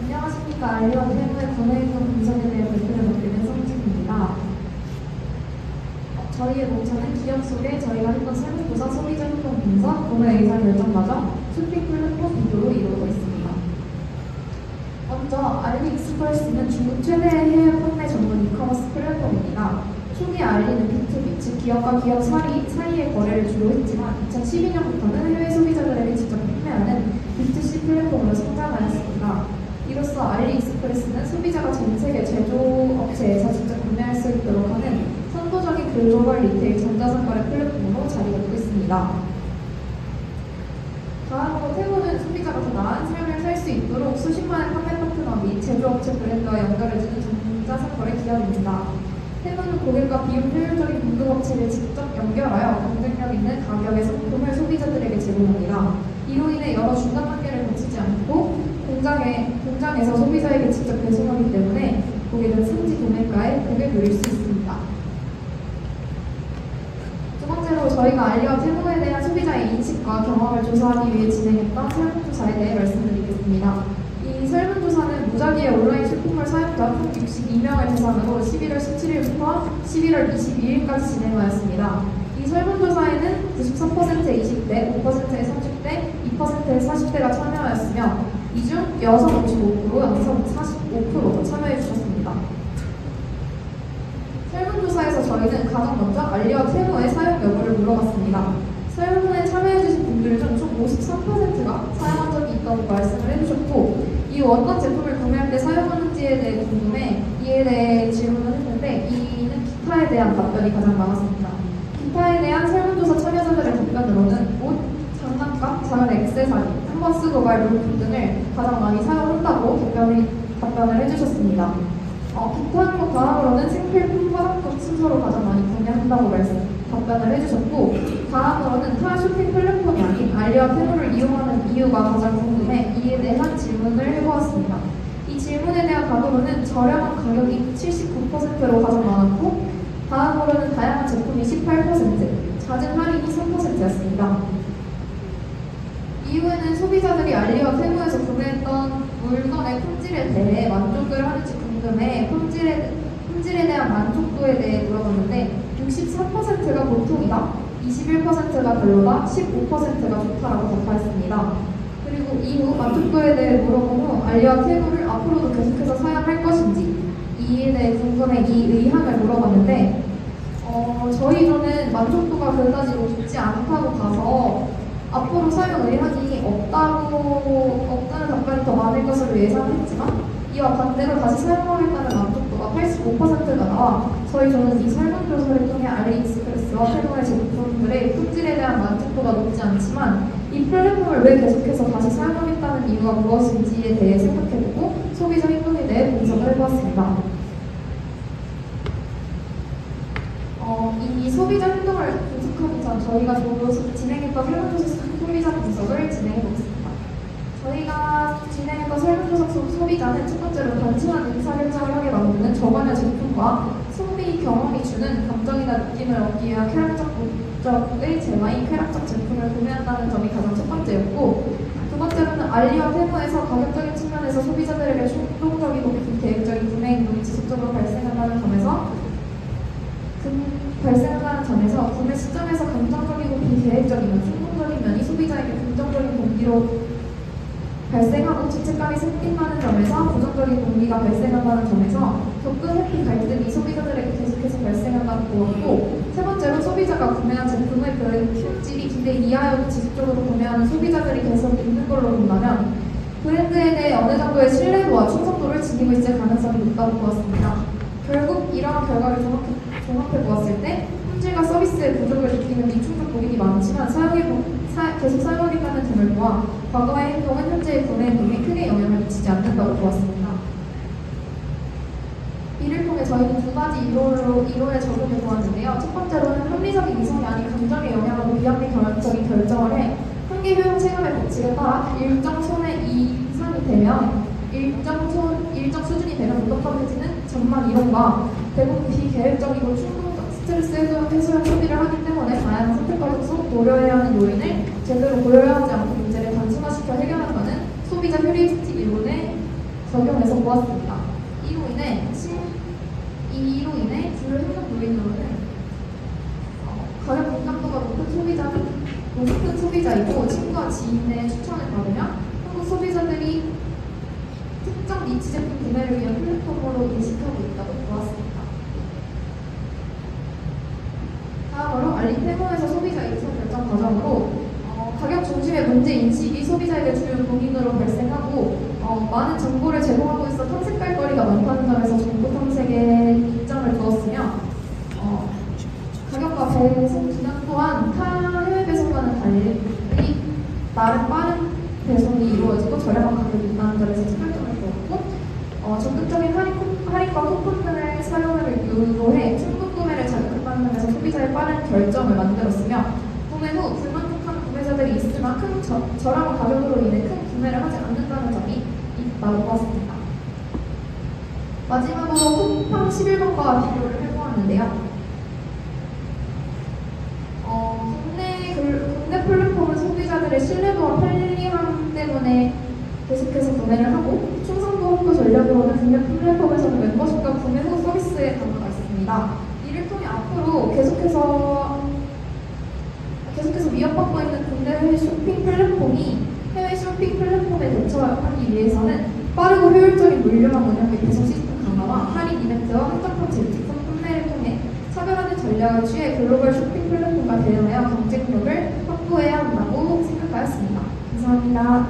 안녕하십니까. 알리와 테무의 구매행동 분석에 대해 발표를 맡게 된 성진입니다. 저희의 목차는 기업 속에 저희가 했던 설문조사, 소비자 행동 분석, 구매 의사 결정 과정, 쇼핑 플랫폼 비교로 이루어져 있습니다. 먼저 알리익스프레스는 중국 최대의 해외 판매 전문 이커머스 플랫폼입니다. 초기 알리는 B2B, 즉 기업과 기업 사이의 거래를 주로 했지만 2012년부터는 해외 소비자들에게 직접 판매하는 B2C 플랫폼으로 성장하였습니다. 이로써 알리익스프레스는 소비자가 전 세계 제조업체에서 직접 구매할 수 있도록 하는 선도적인 글로벌 리테일 전자상거래 플랫폼으로 자리 잡고 있습니다. 다음으로 테무는 소비자가 더 나은 삶을 살 수 있도록 수십만의 판매 파트너 및 제조업체 브랜드와 연결해주는 전자상거래 기업입니다. 테무는 고객과 비용 효율적인 공급업체를 직접 연결하여 경쟁력 있는 가격의 상품을 소비자들에게 제공합니다. 이로 인해 여러 중간 단계를 거치지 않고 공장에서 소비자에게 직접 배송하기 때문에 고객은 산지 도매가에 고객을 누릴 수 있습니다. 두 번째로 저희가 알리와 테무에 대한 소비자의 인식과 경험을 조사하기 위해 진행했던 설문조사에 대해 말씀드리겠습니다. 이 설문조사는 무작위의 온라인 쇼핑몰 사용자 총 62명을 대상으로 11월 17일부터 11월 22일까지 진행하였습니다. 이 설문조사에는 94%의 20대, 5%의 30대, 2%의 40대가 참여하였으며 이 중 여성 55%, 남성 45%가 참여해 주셨습니다. 설문조사에서 저희는 가장 먼저 알리와 테무의 사용 여부를 물어봤습니다. 설문에 참여해주신 분들 중 총 53%가 사용한 적이 있다고 말씀을 해주셨고, 이후 어떤 제품을 구매할 때 사용하는지에 대해 궁금해 이에 대해 질문을 했는데 이는 기타에 대한 답변이 가장 많았습니다. 기타에 대한 설문조사 참여자들의 답변으로는 옷, 장난감, 작은 액세서리, 한번 쓰고 말 물품 등을 가장 많이 사용한다고 답변을 해주셨습니다. 기타 항목 다음으로는 생필품, 화장품 순서로 가장 많이 구매한다고 답변을 해주셨고, 다음으로는 타 쇼핑 플랫폼이 아닌 알리와 테무를 이용하는 이유가 가장 궁금해 이에 대한 질문을 해보았습니다. 이 질문에 대한 답으로는 저렴한 가격이 79%로 가장 많았고, 다음으로는 다양한 제품이 18%, 잦은 할인이 3%였습니다. 이후에는 소비자들이 알리와 테무에서 구매했던 물건의 품질에 대해 만족을 하는지 궁금해 품질에 대한 만족도에 대해 물어봤는데 63%가 보통이다, 21%가 별로다, 15%가 좋다라고 답하였습니다. 그리고 이후 만족도에 대해 물어본 후 알리와 테무를 앞으로도 계속해서 사용할 것인지 이에 대해 궁금해 이 의향을 물어봤는데 저희는 만족도가 그다지 높지 않다고 봐서 앞으로 사용 의향이 없다는 답변이 더 많을 것으로 예상했지만 이와 반대로 다시 사용하겠다는 만족도가 85%가 나와 저는 이 설문조사를 통해 알리익스프레스와 테무의 제품들의 품질에 대한 만족도가 높지 않지만 이 플랫폼을 왜 계속해서 다시 사용하겠다는 이유가 무엇인지에 대해 생각해보고 소비자 행동에 대해 분석을 해보았습니다. 이 소비자 행동을 분석하기 전 저희가 진행했던 설문조사 소비자 분석을 진행해보겠습니다. 저희가 진행했던 설문조사 속 소비자는 첫 번째로 단순한 의사결정을 하게 만드는 저반의 제품과 소비 경험이 주는 감정이나 느낌을 얻기 위한 쾌락적 목적의 재화인 쾌락적 제품을 구매한다는 점이 가장 첫 번째였고, 두 번째로는 알리와 테무에서 가격적인 측면에서 소비자들에게 충동적이고 비계획적인 구매 행동이 지속적으로 발생한다는 점에서 구매 시점에서 감정적이고 비계획적이면 충동적인 면이 소비자에게 긍정적인 동기로 발생하고 죄책감이 생긴다는 점에서 부정적인 동기가 발생한다는 점에서 격근 회피 갈등이 소비자들에게 계속해서 발생한다고 보았고, 세 번째로 소비자가 구매한 제품의 품질이 기대 이하여도 지속적으로 구매하는 소비자들이 계속 있는 걸로 본다면 브랜드에 대해 어느 정도의 신뢰도와 충성도를 지니고 있을 가능성이 높다고 보았습니다. 결국 이러한 결과를 종합해 보았을 때 품질과 서비스의 부족을 느끼는 미충족 고객이 많지만 계속 사용하겠다는 점을 보아 과거의 행동은 현재의 구매 행동에 크게 영향을 미치지 않는다고 보았습니다. 이를 통해 저희는 두 가지 이론에 적용해 보았는데요. 첫 번째로는 합리적인 이성이 아닌 감정에 영향하고 비합리적인 결정을 해 한계 효용 체감의 법칙에 따라 일정 손해 이상이 되면 일정 수준이 되면 무덤덤해지는 전망 이론과 대부분 비계획적이고 충동적 스트레스 해소형 소비를 하기 때문에 다양한 선택과 속 고려해야 하는 요인을 제대로 고려하지 않고 문제를 단순화시켜 해결한다는 소비자 휴리스틱 이론에 보았습니다. 이로 인해 주요 행동 요인으로는 가격 공감도가 높은 소비자이고 친구와 지인의 추천을 받으면 한국 소비자들이 특정 니치 제품 구매를 위한 플랫폼으로 인식하고 있다고 보았습니다. 다음으로 알리페모에서 소비자 의사 결정 과정으로 가격 중심의 문제 인식이 소비자에게 주요 고민으로 발생하고 많은 정보를 제공하고 있어 탐색할 거리가 많다는 점에서 정보 탐색에 이점을 두었으며 가격과 배송 기간 또한 타 해외 배송과는 달리 나름 빠른 배송이 이루어지고 저렴한 가격이 있다는 점에서 특별점을 두었고 적극적인 할인과 쿠폰 등을 사용을 유도해 충동 구매를 자극한다는 점에서 소비자의 빠른 결정을 만들었으며 구매 후 불만족한 구매자들이 있을 만큼 저렴한 가격으로 인해 큰 구매를 하지 않는다는 점이 있다고 보았습니다. 마지막으로 쿠팡 11번과 비교를 해보았는데요. 국내 플랫폼은 소비자들의 신뢰도와 편리함 때문에 계속해서 구매를 하고 충성도 홍보 전략으로는 국내 플랫폼에서는 멤버십과 구매 후 서비스에 단어가 있습니다. 이를 통해 앞으로 계속해서 위협받고 있는 국내 쇼핑 플랫폼이 해외 쇼핑 플랫폼에 대처하기 위해서는 빠르고 효율적인 물류망 운영 및 배송 시스템 강화와 할인 이벤트와 한정판 재직선 판매를 통해 차별화된 전략을 취해 글로벌 쇼핑 플랫폼과 대응하여 경쟁력을 확보해야 한다고 생각하였습니다. 감사합니다.